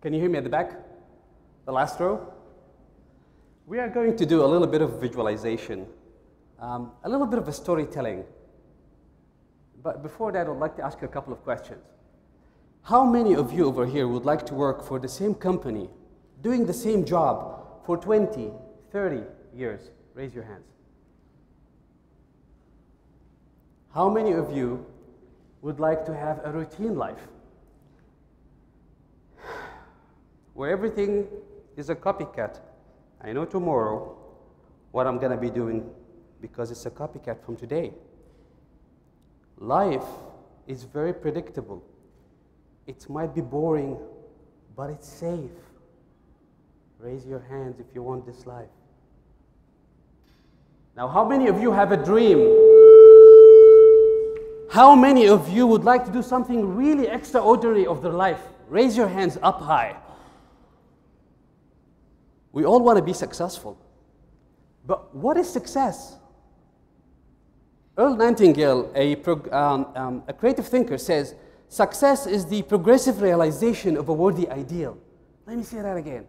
Can you hear me at the back? The last row? We are going to do a little bit of visualization, a little bit of a storytelling. But before that, I'd like to ask you a couple of questions. How many of you over here would like to work for the same company, doing the same job for 20, 30 years? Raise your hands. How many of you would like to have a routine life, where everything is a copycat? I know tomorrow what I'm going to be doing because it's a copycat from today. Life is very predictable. It might be boring, but it's safe. Raise your hands if you want this life. Now, how many of you have a dream? How many of you would like to do something really extraordinary of their life? Raise your hands up high. We all want to be successful. But what is success? Earl Nightingale, a creative thinker, says, success is the progressive realization of a worthy ideal. Let me say that again.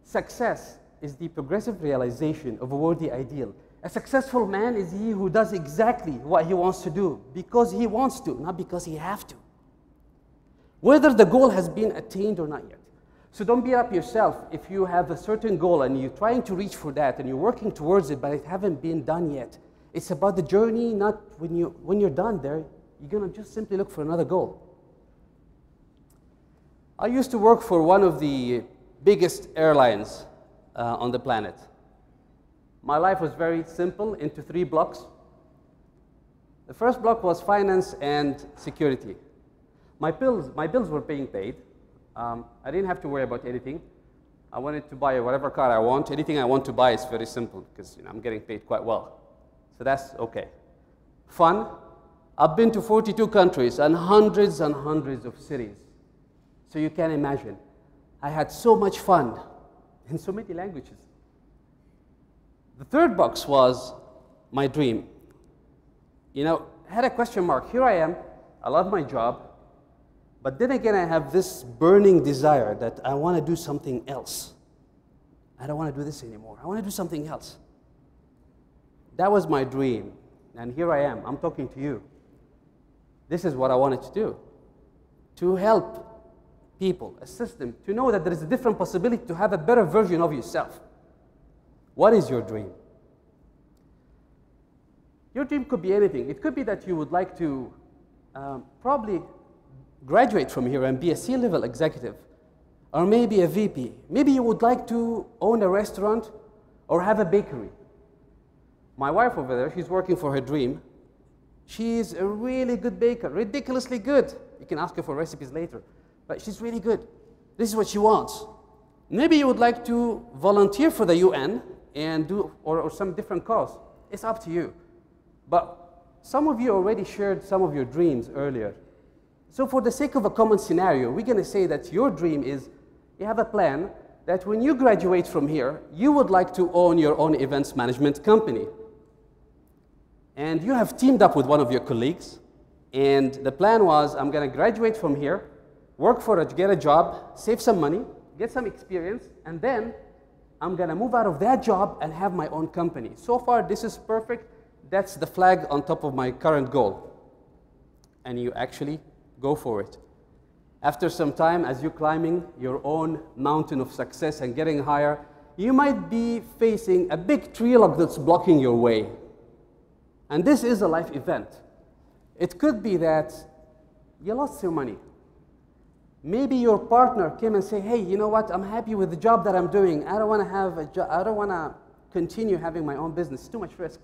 Success is the progressive realization of a worthy ideal. A successful man is he who does exactly what he wants to do because he wants to, not because he has to. Whether the goal has been attained or not yet. So don't beat up yourself if you have a certain goal and you're trying to reach for that and you're working towards it, but it hasn't been done yet. It's about the journey, not when you're done there, you're going to just simply look for another goal. I used to work for one of the biggest airlines on the planet. My life was very simple, into 3 blocks. The first block was finance and security. My bills were being paid. I didn't have to worry about anything. I wanted to buy whatever car I want. Anything I want to buy is very simple because I'm getting paid quite well. So that's okay. Fun. I've been to 42 countries and hundreds of cities. So you can imagine. I had so much fun in so many languages. The third box was my dream. You know, I had a question mark. Here I am. I love my job. But then again, I have this burning desire that I want to do something else. I don't want to do this anymore. I want to do something else. That was my dream. And here I am. I'm talking to you. This is what I wanted to do. To help people, assist them, to know that there is a different possibility to have a better version of yourself. What is your dream? Your dream could be anything. It could be that you would like to probably graduate from here and be a C-level executive, or maybe a VP. Maybe you would like to own a restaurant or have a bakery. My wife over there, she's working for her dream. She's a really good baker, ridiculously good. You can ask her for recipes later, but she's really good. This is what she wants. Maybe you would like to volunteer for the UN and do or some different cause. It's up to you. But some of you already shared some of your dreams earlier. So for the sake of a common scenario, we're going to say that your dream is, you have a plan that when you graduate from here, you would like to own your own events management company. And you have teamed up with one of your colleagues, and the plan was, I'm going to graduate from here, work for it, get a job, save some money, get some experience, and then I'm going to move out of that job and have my own company. So far, this is perfect. That's the flag on top of my current goal. And you actually go for it. After some time, as you're climbing your own mountain of success and getting higher, you might be facing a big tree log that's blocking your way. And this is a life event. It could be that you lost your money. Maybe your partner came and said, hey, you know what, I'm happy with the job that I'm doing. I don't want to have a job. I don't want to continue having my own business. It's too much risk.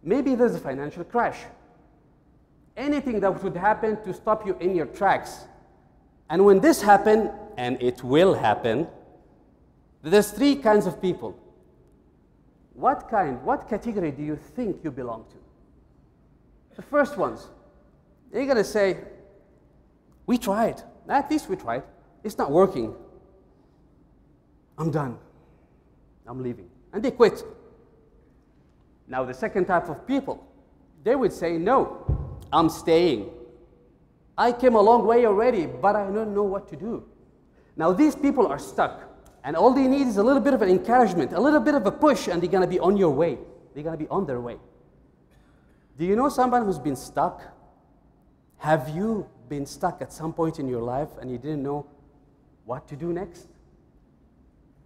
Maybe there's a financial crash. Anything that would happen to stop you in your tracks. And when this happens, and it will happen, there's 3 kinds of people. What category do you think you belong to? The first ones, they're going to say, we tried. At least we tried. It's not working. I'm done. I'm leaving. And they quit. Now, the second type of people, they would say, no, I'm staying. I came a long way already, but I don't know what to do. Now these people are stuck, and all they need is a little bit of an encouragement, a little bit of a push, and they're going to be on your way. They're going to be on their way. Do you know someone who's been stuck? Have you been stuck at some point in your life and you didn't know what to do next?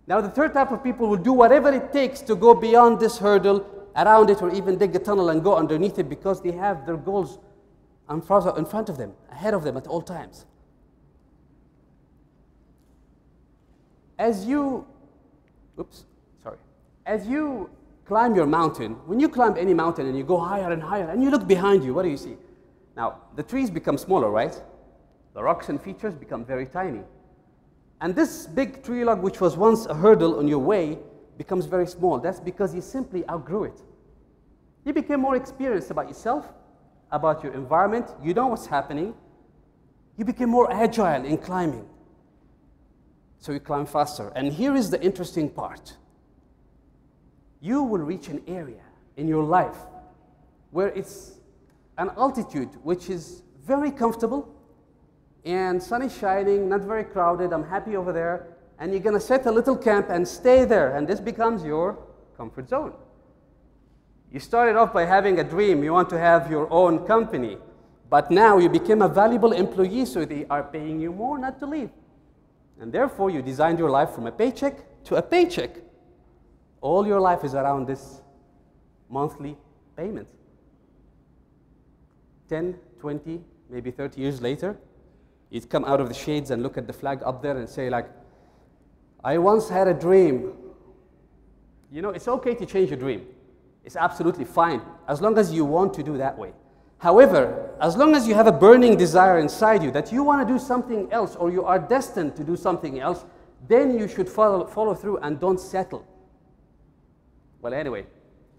Now the third type of people will do whatever it takes to go beyond this hurdle, around it, or even dig a tunnel and go underneath it because they have their goals in front of them, ahead of them at all times. As you climb your mountain, when you climb any mountain and you go higher and higher and you look behind you, what do you see? Now, the trees become smaller, right? The rocks and features become very tiny. And this big tree log, which was once a hurdle on your way, becomes very small. That's because you simply outgrew it. You became more experienced about yourself, about your environment. You know what's happening. You became more agile in climbing. So you climb faster. And here is the interesting part. You will reach an area in your life where it's an altitude which is very comfortable and sun is shining, not very crowded, I'm happy over there, and you're going to set a little camp and stay there, and this becomes your comfort zone. You started off by having a dream, you want to have your own company, but now you became a valuable employee, so they are paying you more not to leave. And therefore, you designed your life from a paycheck to a paycheck. All your life is around this monthly payment. 10, 20, maybe 30 years later, you'd come out of the shades and look at the flag up there and say like, I once had a dream. You know, it's okay to change your dream. It's absolutely fine, as long as you want to do that way. However, as long as you have a burning desire inside you that you want to do something else or you are destined to do something else, then you should follow through and don't settle. Well, anyway,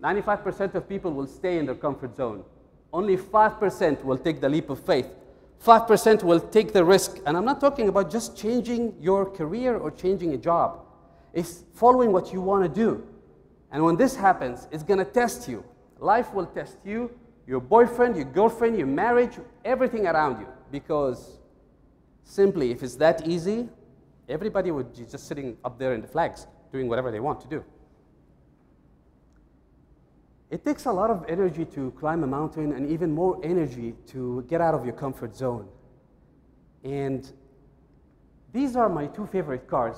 95% of people will stay in their comfort zone. Only 5% will take the leap of faith. 5% will take the risk. And I'm not talking about just changing your career or changing a job. It's following what you want to do. And when this happens, it's going to test you. Life will test you, your boyfriend, your girlfriend, your marriage, everything around you. Because simply, if it's that easy, everybody would be just sitting up there in the flags, doing whatever they want to do. It takes a lot of energy to climb a mountain and even more energy to get out of your comfort zone. And these are my two favorite cars.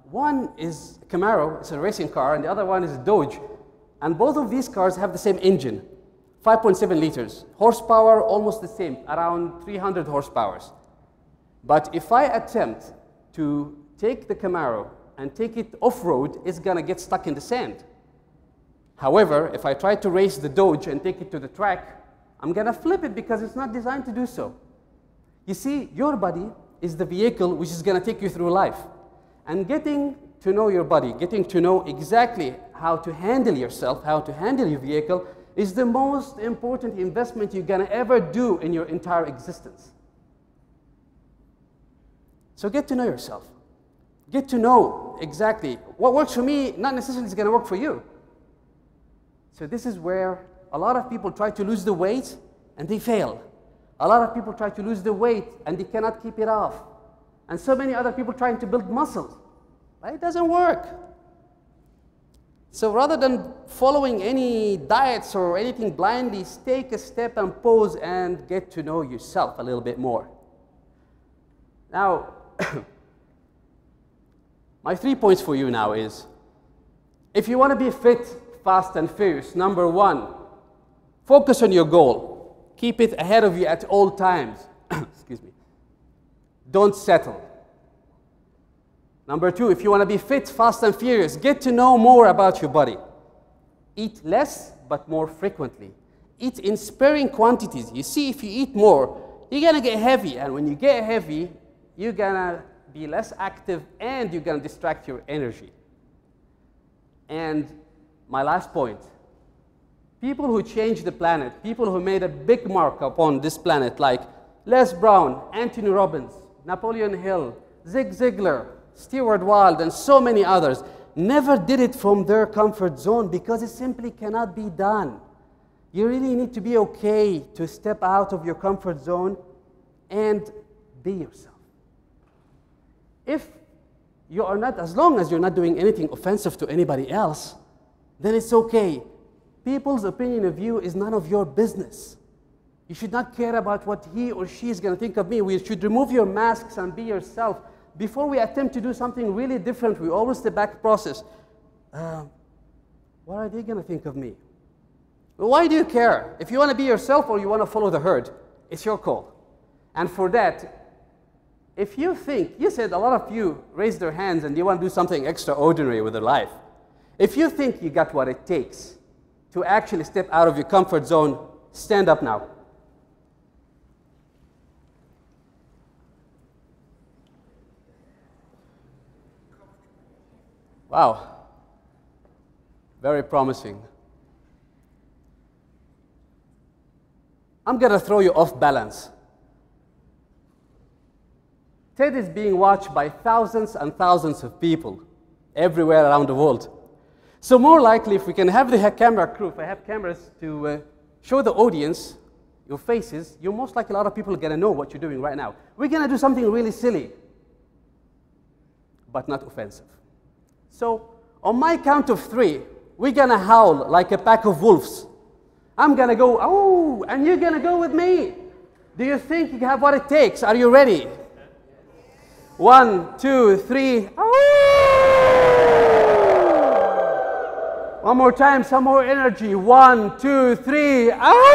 One is a Camaro, it's a racing car, and the other one is a Dodge. And both of these cars have the same engine, 5.7 liters. Horsepower, almost the same, around 300 horsepower. But if I attempt to take the Camaro and take it off-road, it's going to get stuck in the sand. However, if I try to race the Dodge and take it to the track, I'm going to flip it because it's not designed to do so. You see, your body is the vehicle which is going to take you through life. And getting to know your body, getting to know exactly how to handle yourself, how to handle your vehicle, is the most important investment you're going to ever do in your entire existence. So get to know yourself. Get to know exactly what works for me, not necessarily is going to work for you. So this is where a lot of people try to lose the weight and they fail. A lot of people try to lose the weight and they cannot keep it off. And so many other people trying to build muscles. Right? It doesn't work. So rather than following any diets or anything blindly, take a step and pause and get to know yourself a little bit more. Now, my 3 points for you now is, if you want to be fit, fast and furious, number one, focus on your goal. Keep it ahead of you at all times. Excuse me. Don't settle. Number two, if you want to be fit, fast and furious, get to know more about your body. Eat less, but more frequently. Eat in sparing quantities. You see, if you eat more, you're going to get heavy. And when you get heavy, you're going to be less active and you're going to distract your energy. And my last point, people who changed the planet, people who made a big mark upon this planet, like Les Brown, Anthony Robbins, Napoleon Hill, Zig Ziglar, Stewart Wild, and so many others, never did it from their comfort zone because it simply cannot be done. You really need to be okay to step out of your comfort zone and be yourself. if you are not, as long as you're not doing anything offensive to anybody else, then it's okay. People's opinion of you is none of your business. You should not care about what he or she is going to think of me. We should remove your masks and be yourself. Before we attempt to do something really different, we always step back process. What are they going to think of me? Well, why do you care? If you want to be yourself or you want to follow the herd, it's your call. And for that, if you think, you said a lot of you raised their hands and they want to do something extraordinary with their life. If you think you got what it takes to actually step out of your comfort zone, stand up now. Wow. Very promising. I'm going to throw you off balance. TED is being watched by thousands and thousands of people everywhere around the world. So more likely, if we can have the camera crew, if I have cameras to show the audience your faces, you're most likely a lot of people are going to know what you're doing right now. We're going to do something really silly, but not offensive. So on my count of 3, we're going to howl like a pack of wolves. I'm going to go, oh, and you're going to go with me. Do you think you have what it takes? Are you ready? 1, 2, 3. Oh! One more time, some more energy. 1, 2, 3. Oh!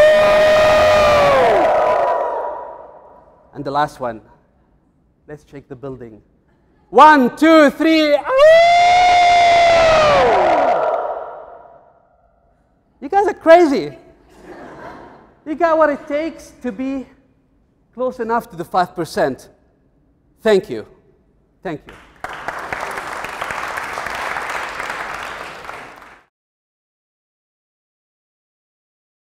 And the last one. Let's shake the building. 1, 2, 3. Oh! You guys are crazy. You got what it takes to be close enough to the 5%. Thank you. Thank you.